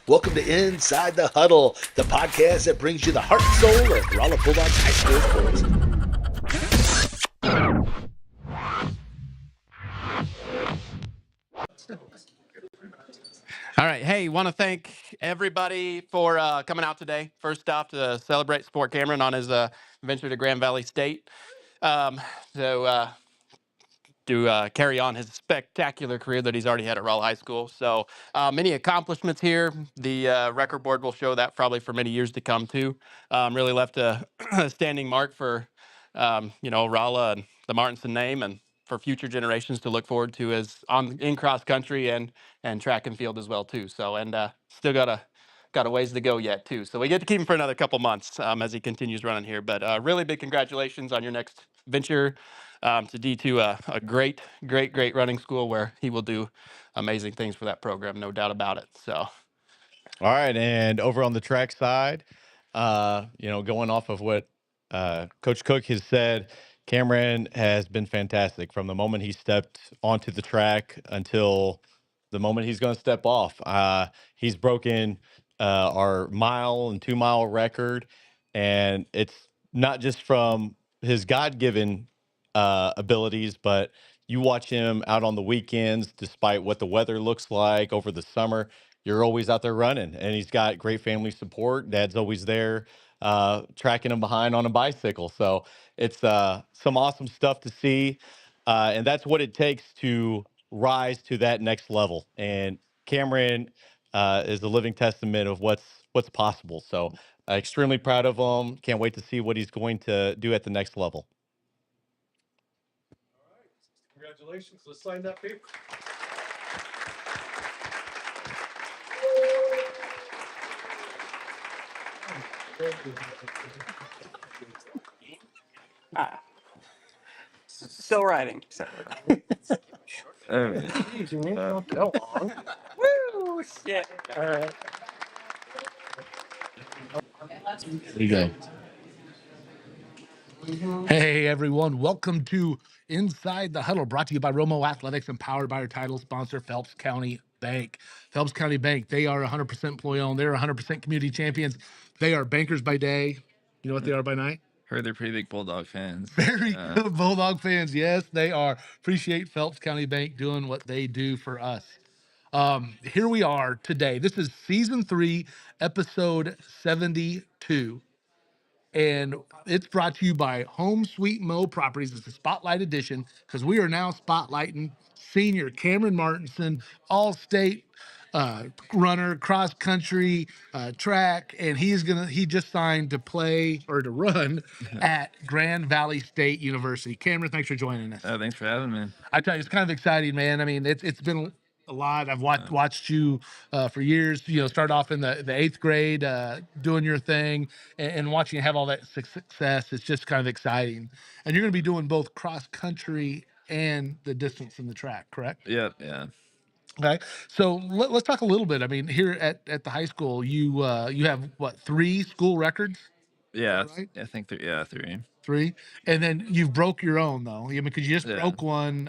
Welcome to Inside the Huddle, the podcast that brings you the heart and soul of Rolla Bulldogs high school sports. All right. Hey, want to thank everybody for coming out today. First off, to celebrate support Cameron on his venture to Grand Valley State. To carry on his spectacular career that he's already had at Rolla High School. So many accomplishments here. The record board will show that probably for many years to come too. Really left a standing mark for Rolla and the Martensen name, and for future generations to look forward to as in cross country and track and field as well too. So still got a ways to go yet too. So we get to keep him for another couple months as he continues running here. But really big congratulations on your next venture to D2, a great running school where he will do amazing things for that program, no doubt about it. So, all right, and over on the track side, going off of what Coach Cook has said, Cameron has been fantastic from the moment he stepped onto the track until the moment he's going to step off. He's broken our mile and 2 mile record, and it's not just from his God-given abilities, but you watch him out on the weekends, despite what the weather looks like over the summer. You're always out there running, and he's got great family support. Dad's always there, tracking him behind on a bicycle. So it's some awesome stuff to see, and that's what it takes to rise to that next level. And Cameron is a living testament of what's possible. So extremely proud of him. Can't wait to see what he's going to do at the next level. All right. Congratulations. Let's sign that paper. Still writing. Easy, man. Don't go long. Woo! Shit. All right. There you go. Hey, everyone. Welcome to Inside the Huddle, brought to you by Romo Athletics and powered by our title sponsor, Phelps County Bank. Phelps County Bank, they are 100% employee-owned. They're 100% community champions. They are bankers by day. You know what they are by night? Heard they're pretty big Bulldog fans. Very good Bulldog fans. Yes, they are. Appreciate Phelps County Bank doing what they do for us. Here we are today. This is season 3, episode 72. And it's brought to you by Home Sweet Mo Properties. It's a spotlight edition because we are now spotlighting senior Cameron Martensen, all-state runner, cross country, track, and he just signed to play or to run at Grand Valley State University. Cameron, thanks for joining us. Thanks for having me. I tell you, it's kind of exciting, man. I mean, it's been a lot. I've watched you for years. Start off in the 8th grade, doing your thing, and watching you have all that success. It's just kind of exciting. And you're going to be doing both cross country and the distance in the track, correct? Yep. Yeah. Okay. So let's talk a little bit. I mean, here at the high school, you have what, 3 school records? Yeah. Right? I think 3. Yeah, 3. 3, and then you've broke your own though. I mean, because you just Yeah. broke one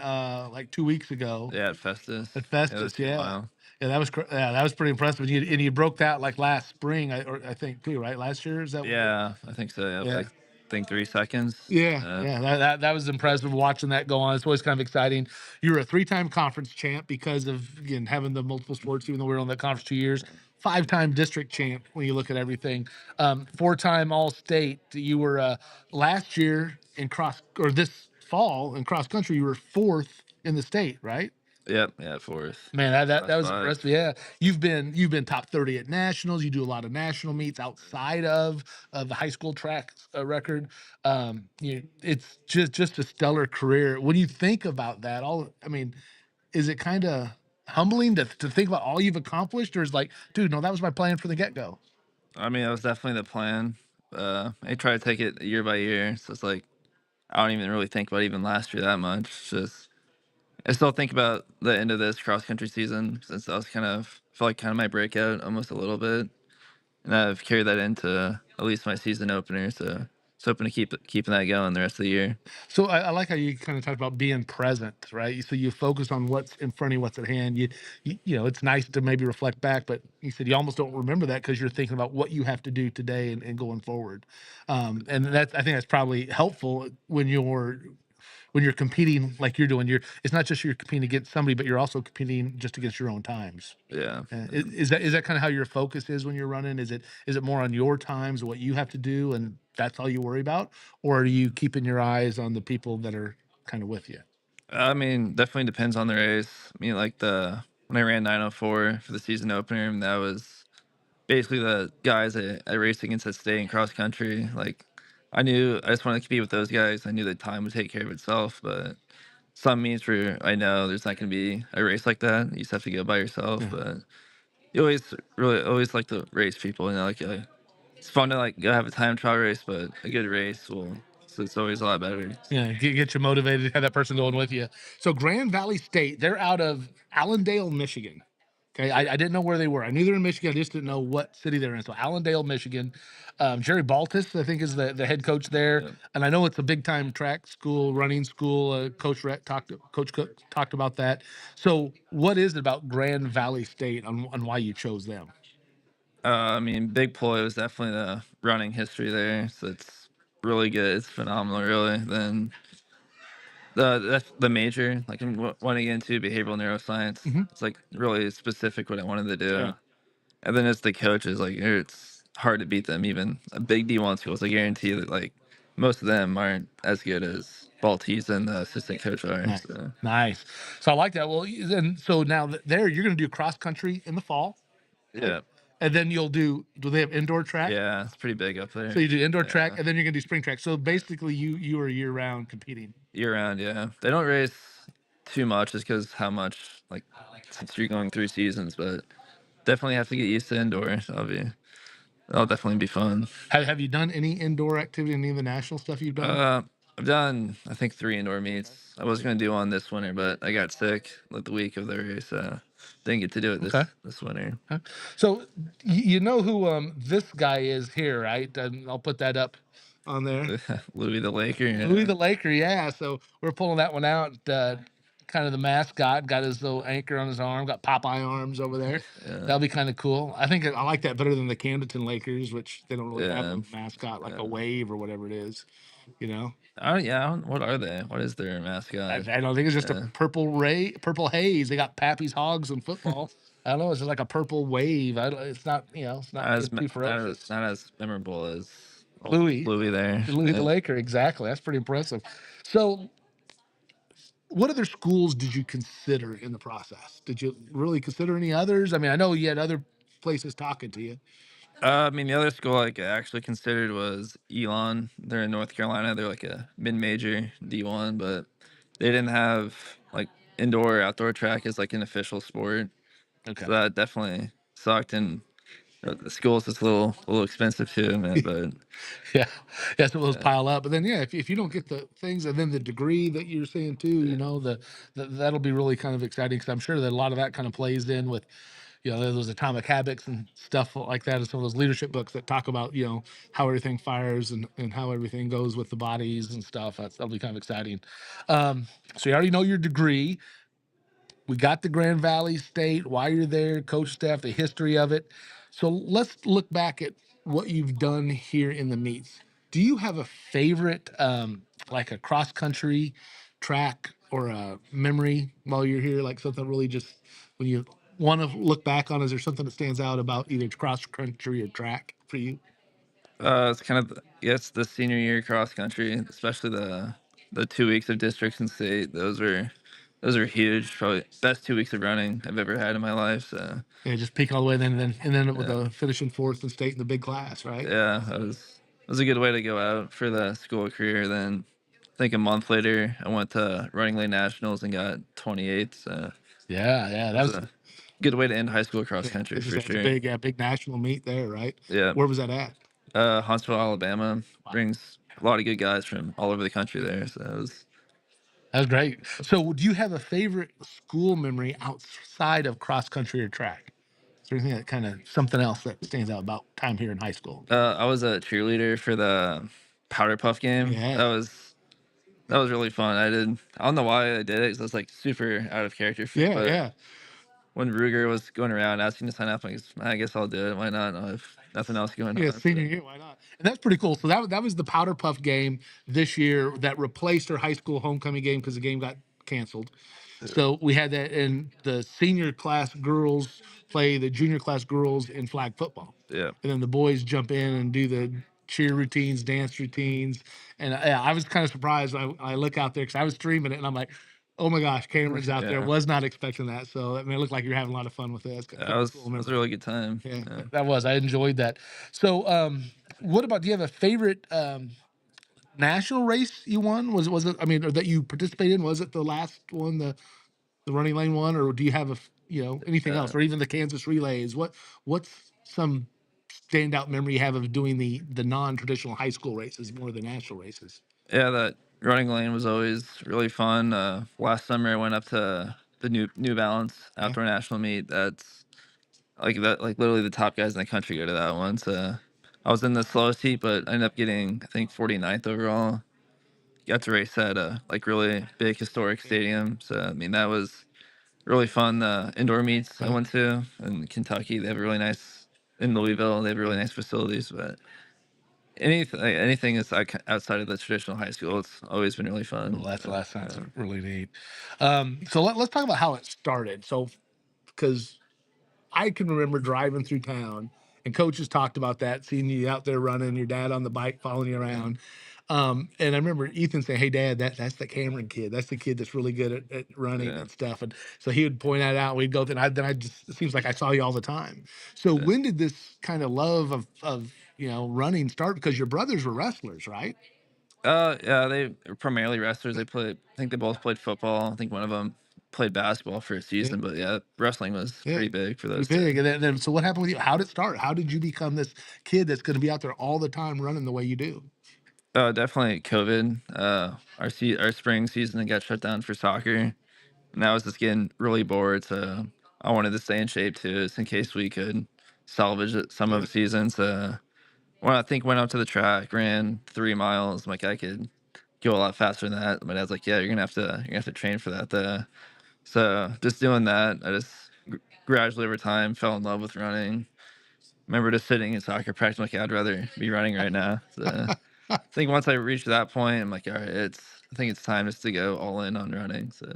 like 2 weeks ago. Yeah, at Festus. At Festus, yeah. That was pretty impressive. And you broke that like last spring, I think too, right? Last year, is that? Yeah, I think so. Yeah. Yeah. I think 3 seconds. Yeah. That was impressive watching that go on. It's always kind of exciting. You were a 3-time conference champ because of, again, having the multiple sports, even though we were on that conference 2 years. 5-time district champ when you look at everything. 4-time all-state. You were last year in this fall in cross country, you were 4th in the state, right? Yep. Yeah, 4th. Man, that was 5. impressive. Yeah, you've been top 30 at nationals. You do a lot of national meets outside of the high school track record. It's just a stellar career. When you think about that, is it kind of humbling to think about all you've accomplished, or is like, dude, no, that was my plan from the get go? I mean, that was definitely the plan. I try to take it year by year, so it's like I don't even really think about even last year that much. It's just I still think about the end of this cross country season since that was felt like kind of my breakout almost a little bit, and I've carried that into at least my season opener. So just hoping to keeping that going the rest of the year. So I like how you kind of talked about being present, right? So you focus on what's in front of you, what's at hand. You know, it's nice to maybe reflect back, but you said you almost don't remember that because you're thinking about what you have to do today and going forward. And that's I think that's probably helpful when you're competing like you're doing. It's not just you're competing against somebody, but you're also competing just against your own times. Yeah. Is that kind of how your focus is when you're running? Is it more on your times, what you have to do, and that's all you worry about, or are you keeping your eyes on the people that are kind of with you? I mean, definitely depends on the race. I mean, like when I ran 904 for the season opener, and that was basically the guys I raced against at state and cross country. Like, I knew I just wanted to compete with those guys. I knew the time would take care of itself, but some meets where I know there's not going to be a race like that. You just have to go by yourself. Yeah. But you always like to race people. You know, like it's fun to like go have a time trial race, but a good race will. So it's always a lot better. Yeah, get you motivated, have that person going with you. So Grand Valley State, they're out of Allendale, Michigan. Okay, I didn't know where they were. I knew they were in Michigan. I just didn't know what city they're in. So Allendale, Michigan. Jerry Baltus, I think, is the head coach there, Yep. and I know it's a big time track school, running school. Coach Cook talked about that. So what is it about Grand Valley State on why you chose them? I mean, big ploy was definitely the running history there. So it's really good. It's phenomenal, really. Then the major, like I'm wanting to get into behavioral neuroscience. Hmm. It's like really specific what I wanted to do. Yeah. And then it's the coaches, like it's hard to beat them. Even a big D1 schools, I guarantee that like most of them aren't as good as Baltese and the assistant coach are. Nice. So Nice. So I like that. Well, then so now there you're going to do cross country in the fall, right? yeah, And then you'll do they have indoor track? yeah, it's pretty big up So there. you do indoor track, Yeah, and then you're gonna do spring track. So basically, you are year round competing. year round. Yeah, they don't race too much just because how much like since you're going through seasons, but definitely have to get used to indoor. So that'll definitely be fun. Have you done any indoor activity? Any of the national stuff you've done? Uh, I've done I think 3 indoor meets. I was gonna do one this winter, but I got sick like the week of the race. Didn't get to do it Okay. this winter. Huh? So you know who this guy is here, right? And I'll put that up on there. Louis the Laker. Louis Yeah. the Laker, yeah. So we're pulling that one out. Kind of the mascot, got his little anchor on his arm, got Popeye arms over there. Yeah. That'll be kind of cool. I think I like that better than the Camdenton Lakers, which they don't really have Yeah. a mascot like Yeah. a wave or whatever it is. You know, What are they? What is their mascot? I don't think it's just a Yeah. purple haze. They got Pappy's Hogs in football. I don't know. It's just like a purple wave. It's not, it's not too ferocious. Not as memorable as Louis, Louis there. Louis the Yeah. Laker, exactly. That's pretty impressive. So what other schools did you consider in the process? Did you really consider any others? I mean, I know you had other places talking to you. I mean, the other school like I actually considered was Elon. They're in North Carolina. They're like a mid-major D1, but they didn't have like indoor or outdoor track as like an official sport. Okay. So that definitely sucked. And the school's just a little expensive too, man. But Yeah. Yeah. So those yeah, pile up. But then, yeah, if you don't get the things and then the degree that you're saying too, yeah, that'll be really kind of exciting because I'm sure that a lot of that kind of plays in with, those atomic habits and stuff like that, and some of those leadership books that talk about, how everything fires and how everything goes with the bodies and stuff. That'll be kind of exciting. So you already know your degree. We got the Grand Valley State, why you're there, coach staff, the history of it. So let's look back at what you've done here in the meets. Do you have a favorite, like a cross country track or a memory while you're here? Like something really just when you want to look back on, is there something that stands out about either cross country or track for you? it's kind of yes, the senior year cross country, especially the 2 weeks of districts and state. Those are huge. Probably best 2 weeks of running I've ever had in my life. So Yeah, just peak all the way, and then with yeah, the finishing fourth and state in the big class, right? yeah, it was a good way to go out for the school career. Then I think a month later I went to running lane nationals and got 28. So Yeah, it that was was a good way to end high school cross yeah, country for it's a sure. big, big national meet there, right? Yeah, Where was that at? Huntsville, Alabama brings a lot of good guys from all over the country there. So it was. That was great. So, do you have a favorite school memory outside of cross country or track? Is there anything that kind of something else that stands out about time here in high school? I was a cheerleader for the powder puff game. Yeah. That was really fun. I don't know why I did it, 'cause I was like super out of character. Yeah, But yeah. when Ruger was going around asking to sign up, I guess I'll do it. Why not? I have nothing else going Yeah, on. So, senior year, why not? And that's pretty cool. So that was the Powder Puff game this year that replaced our high school homecoming game because the game got canceled. So we had that, and the senior class girls play the junior class girls in flag football, yeah, and then the boys jump in and do the cheer routines, dance routines. And I was kind of surprised. I look out there because I was streaming it, and I'm like, "Oh my gosh, Cameron's out there!" yeah. Was not expecting that. So I mean, it looked like you're having a lot of fun with it. It's a That cool was a memory. really good time. Yeah, Yeah. that was. I enjoyed that. So, what about? Do you have a favorite national race you won? Was it? I mean, or that you participated in? Was it the last one, the running lane one, or do you have anything Uh, else, or even the Kansas relays? What's some standout memory you have of doing the non-traditional high school races more than national races? yeah, that running lane was always really fun. Last summer I went up to the New Balance Yeah, outdoor national meet. That's like literally the top guys in the country go to that one. So I was in the slowest heat, but I ended up getting, I think, 49th overall. Got to race at a like really big historic stadium. So I mean that was really fun. The indoor meets I right. went to in Kentucky, they have a really nice, in Louisville, they have really nice facilities. But anything is like outside of the traditional high school, it's always been really Well, fun. that's So, that sounds really neat. So let's talk about how it started. So because I can remember driving through town and coaches talked about that, seeing you out there running, your dad on the bike following you yeah, around. And I remember Ethan saying, "Hey, Dad, that's the Cameron kid. That's the kid that's really good at running yeah, and stuff." And so he would point that out. We'd go, then I just, it seems like I saw you all the time. So yeah. when did this kind of love of running start? Because your brothers were wrestlers, right? Yeah, they were primarily wrestlers. They played, I think they both played football. I think one of them played basketball for a Yeah, season, but yeah, wrestling was yeah. pretty big for Pretty those two. big. And then so what happened with you? How did it start? How did you become this kid that's going to be out there all the time running the way you do? Definitely COVID. Our spring season got shut down for soccer, and I was just getting really bored. So I wanted to stay in shape too, just in case we could salvage some of Yeah. the season. So when I think went out to the track, ran 3 miles, I'm like I could go a lot faster than that. My dad's like, yeah, you're gonna have to train for that. So just doing that, I just gradually over time fell in love with running. Remember just sitting in soccer practice, like, yeah, I'd rather be running right now. So I think once I reached that point, I'm like, all right, I think it's time just to go all in on running. So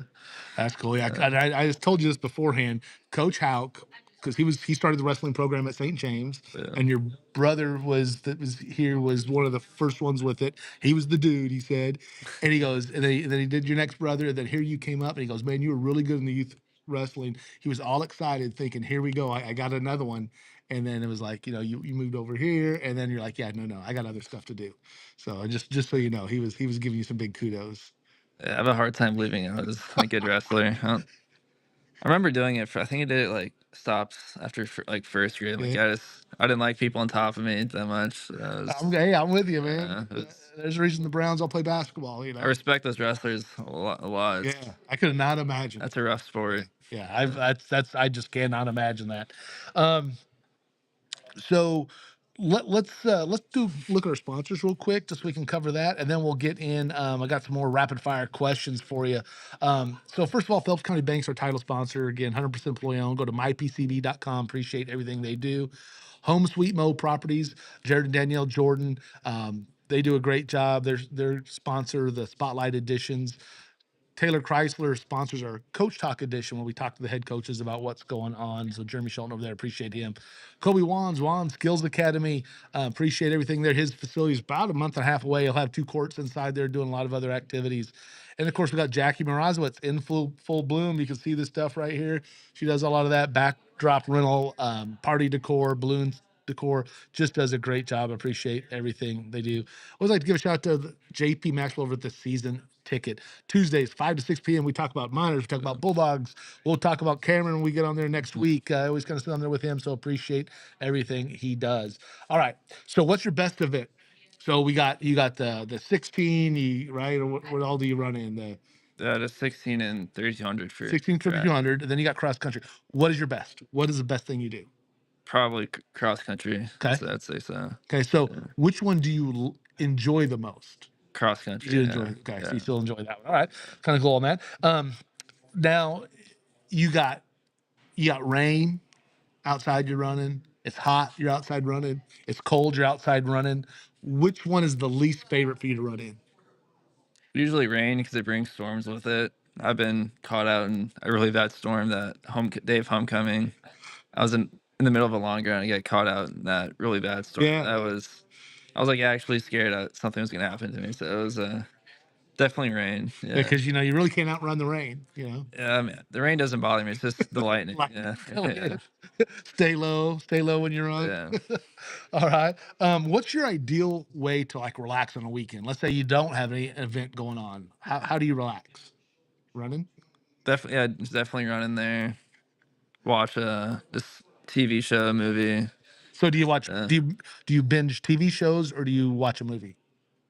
That's cool. Yeah, uh, I just told you this beforehand. Coach Hauk, because he started the wrestling program at St. James, yeah, and your brother was one of the first ones with it. He was the dude. He said, and he goes, and then he did your next brother. And then here you came up, and he goes, man, you were really good in the youth wrestling. He was all excited, thinking, here we go, I got another one. And then it was like, you moved over here, and then you're like, yeah, no, I got other stuff to do. So just so you know, he was giving you some big kudos. I have a hard time believing I was a good wrestler. I remember doing it for, I think I did it like stops after like first grade. Like Yeah. I didn't like people on top of me that much. Hey, I'm with you, man. It was, There's a reason the Browns all play basketball, I respect those wrestlers a lot. A lot. Yeah, I could not imagine. That's a rough sport. Yeah, that's I just cannot imagine that. Um, so let's do look at our sponsors real quick just so we can cover that, and then we'll get in. I got some more rapid fire questions for you. So first of all, Phelps County Bank's our title sponsor. Again, 100% employee owned. Go to mypcb.com. Appreciate everything they do. Home Sweet Mo Properties, Jared and Danielle Jordan. They do a great job. Their sponsor, the Spotlight Editions. Taylor Chrysler sponsors our Coach Talk edition where we talk to the head coaches about what's going on. So Jeremy Shelton over there, appreciate him. Kobe Wan Skills Academy, appreciate everything there. His facility is about a month and a half away. He'll have 2 courts inside there doing a lot of other activities. And of course, we got Jackie Morazowitz in full bloom. You can see this stuff right here. She does a lot of that backdrop rental, party decor, balloons decor, just does a great job. Appreciate everything they do. I always like to give a shout out to JP Maxwell over at the season ticket. Tuesdays, 5 to 6 p.m. We talk about minors, we talk about Bulldogs. We'll talk about Cameron when we get on there next week. I always kind of sit on there with him, so appreciate everything he does. All right. So what's your best event? So you got the 16, right? Or what all do you run in? The Just 16 and 3200 for 16, track. 3200, and then you got cross country. What is your best? What is the best thing you do? Probably cross country. Okay. So I'd say so. Okay. So Yeah. which one do you enjoy the most? Cross You country. do Yeah. enjoy it. Okay, so Yeah. you still enjoy that one. All right, kind of cool on that. Now you got rain outside. You're running. It's hot. You're outside running. It's cold. You're outside running. Which one is the least favorite for you to run in? Usually rain because it brings storms with it. I've been caught out in a really bad storm that day of homecoming. I was in the middle of a long run and got caught out in that really bad storm. Yeah. I was like actually scared that something was gonna happen to me. So it was definitely rain. Yeah. Because you really can't outrun the rain. Yeah, I mean, the rain doesn't bother me. It's just the lightning. Lightning Yeah. coming Yeah. in. Stay low when you're on. Yeah. All right. What's your ideal way to like relax on a weekend? Let's say you don't have any event going on. How do you relax? Running? Definitely, yeah, just definitely run in there. Watch this TV show, movie. So do you watch Uh, do you binge TV shows or do you watch a movie?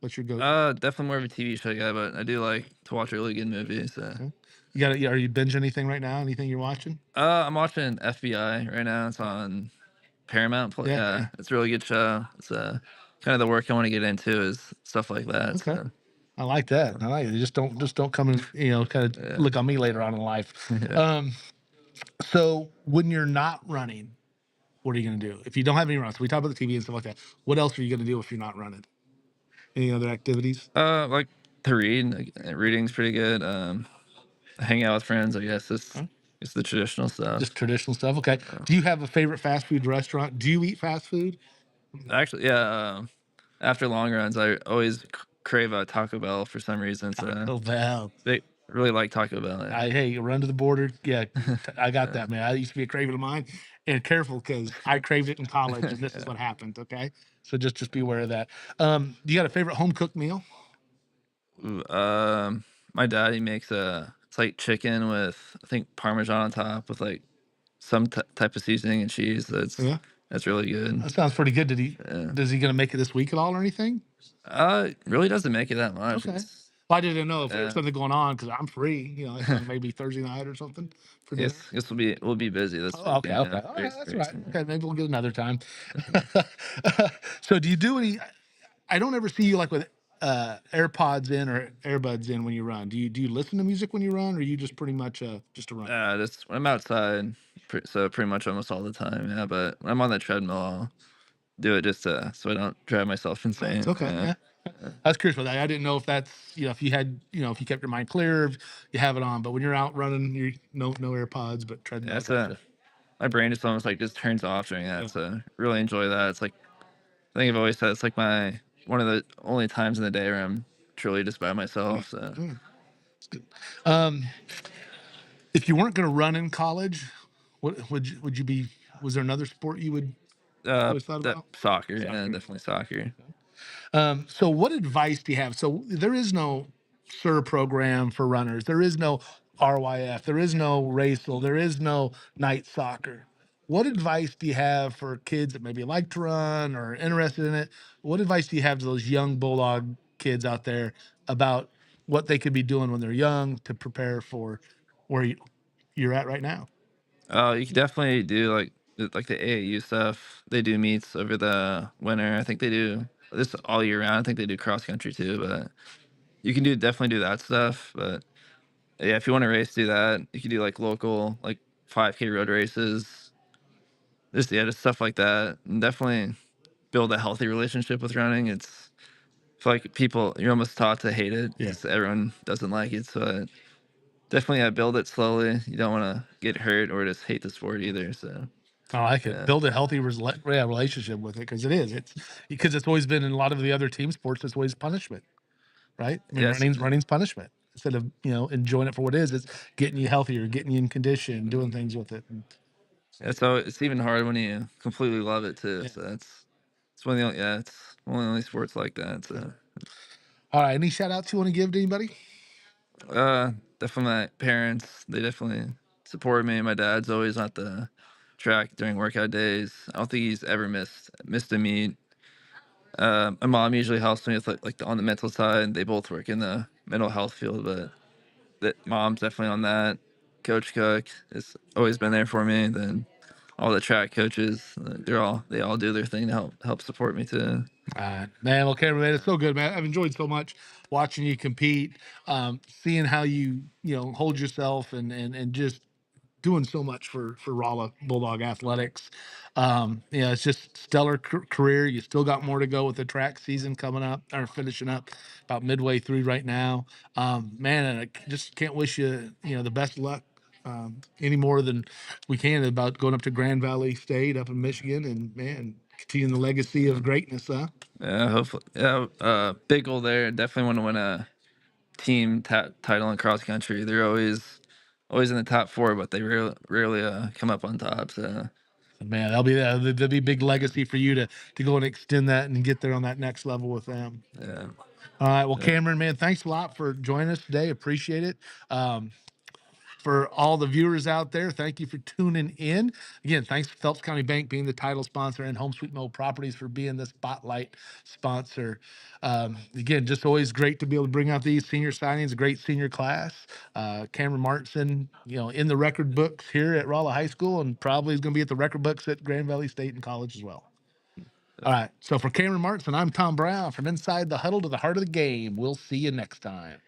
What's your go? Definitely more of a TV show guy, but I do like to watch really good movies. Are you binge anything right now? Anything you're watching? I'm watching FBI right now. It's on Paramount. Yeah. Yeah, it's a really good show. It's kind of the work I want to get into is stuff like that. Okay. So, I like that. I like it. Just don't come and kind of yeah. look on me later on in life. Yeah. So when you're not running, what are you going to do? If you don't have any runs, we talk about the TV and stuff like that. What else are you going to do if you're not running? Any other activities? Like to read. Reading's pretty good. Hang out with friends. I guess it's the traditional stuff. Just traditional stuff. Okay. Do you have a favorite fast food restaurant? Do you eat fast food? Actually, yeah. After long runs, I always crave a Taco Bell for some reason. So Taco Bell. they really like Taco Bell. Yeah. Hey, run to the border. Yeah, I got that, man. I used to be a craving of mine. And careful, because I craved it in college, and this is what happened. Okay, so just be aware of that. Do you got a favorite home cooked meal? Ooh, my dad he makes it's like chicken with I think Parmesan on top with like some type of seasoning and cheese. Yeah, That's really good. that sounds pretty good. Yeah. Does he gonna make it this week at all or anything? Really doesn't make it that much. Okay. Well, I didn't know if there was Yeah. something going on because I'm free. Like on maybe Thursday night or something for dinner. Guess we'll be busy this Oh, okay, weekend. okay. Yeah, All very, right, that's very right. soon. Okay, maybe we'll get another time. So, do you do any? I don't ever see you like with AirPods in or earbuds in when you run. Do you listen to music when you run, or you just pretty much just a runner? Just when I'm outside, so pretty much almost all the time. Yeah, but when I'm on the treadmill, I'll do it just so I don't drive myself insane. Okay. Yeah. Yeah. I was curious about that. I didn't know if that's if you had if you kept your mind clear, if you have it on. But when you're out running, you no AirPods, but treadmill. That's my brain just almost like just turns off during that. Yeah. So really enjoy that. It's like I think I've always said it's like one of the only times in the day where I'm truly just by myself. So It's good. If you weren't going to run in college, what would you be? Was there another sport you would always thought that about? soccer, yeah, definitely soccer. So what advice do you have? So there is no SIR program for runners. There is no RYF. There is no RACEL. There is no night soccer. What advice do you have for kids that maybe like to run or are interested in it? What advice do you have to those young Bulldog kids out there about what they could be doing when they're young to prepare for where you're at right now? You can definitely do like the AAU stuff. They do meets over the winter. I think they do this all year round. I think they do cross country too, but you can definitely do that stuff. But yeah, if you want to race, do that. You can do like local 5K road races. Just stuff like that. And definitely build a healthy relationship with running. I feel like you're almost taught to hate it Yeah. because everyone doesn't like it. So definitely build it slowly. You don't want to get hurt or just hate the sport either. So I like it. yeah. Build a healthy relationship with it because it's always been in a lot of the other team sports. It's always punishment, right? I mean, Yes. running's punishment instead of enjoying it for what it is. It's getting you healthier, getting you in condition, doing things with it. Yeah, so it's even hard when you completely love it too. Yeah. So it's one of the only it's one of the only sports like that. So All right, any shout outs you want to give to anybody? definitely my parents, they definitely support me. My dad's always at the track during workout days. I don't think he's ever missed a meet. My mom usually helps me with on the mental side. They both work in the mental health field, but mom's definitely on that. Coach Cook has always been there for me. Then all the track coaches. They all do their thing to help support me too. Man, well, Cameron, man, it's so good, man. I've enjoyed so much watching you compete, seeing how you know hold yourself and just doing so much for Rolla Bulldog athletics. Yeah, it's just stellar career. You still got more to go with the track season coming up or finishing up about midway through right now. Man, and I just can't wish you know the best luck. Any more than we can about going up to Grand Valley State up in Michigan and man, continuing the legacy of greatness, huh? Yeah, hopefully. Yeah, big goal there. Definitely want to win a team title in cross country. They're always in the top four, but they rarely come up on top. So Man, that'll be a big legacy for you to go and extend that and get there on that next level with them. yeah, All right, well, yeah, Cameron, man, thanks a lot for joining us today. Appreciate it. For all the viewers out there, thank you for tuning in. Again, thanks to Phelps County Bank being the title sponsor and Home Sweet Mo Properties for being the spotlight sponsor. Again, just always great to be able to bring out these senior signings, a great senior class. Cameron Martensen, you know, in the record books here at Rolla High School and probably is going to be at the record books at Grand Valley State and College as well. All right. So for Cameron Martensen, I'm Tom Brown from Inside the Huddle to the Heart of the Game. We'll see you next time.